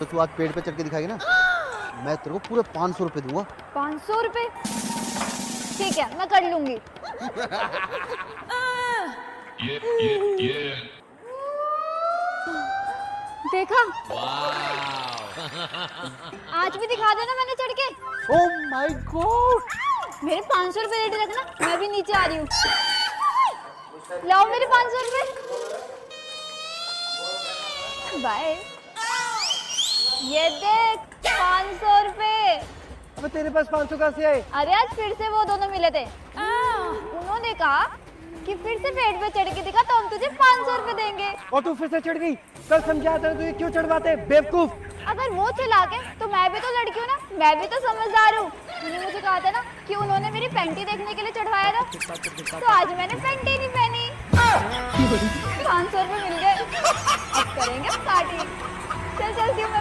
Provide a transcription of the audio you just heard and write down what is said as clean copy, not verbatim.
तो तू आज पेड़ पे चढ़ के दिखाएगी ना, मैं तेरे को पूरे 500 रुपए दूंगा। 500 रुपए? ठीक है, मैं कर लूंगी। देखा? आज भी दिखा देना मैंने चढ़ के। Oh my God! मेरे 500 रुपए रेडी रखना, मैं भी नीचे आ रही हूँ। लाओ मेरे 500 रुपए। बाय। ये देख 500 रुपए। अबे तेरे पास 500 कहाँ से आए? अरे आज फिर से वो दोनों मिले थे। उन्होंने कहा कि फिर से पेड़ पे चढ़ के दिखा तो हम तुझे 500 रुपए देंगे। और तू फिर से चढ़ गई। कल समझाया था तुझे क्यों चढ़वाते बेवकूफ। अगर वो चला के तो मैं भी तो लड़की हूँ ना, मैं भी तो समझदार हूँ। उन्होंने मुझे कहा था ना कि उन्होंने मेरी पैंटी देखने के लिए चढ़वाया था, तो आज मैंने पैंटी नहीं पहनी। 500 रुपए मिल गए, अब करेंगे पार्टी। चल चलती हूँ मैं।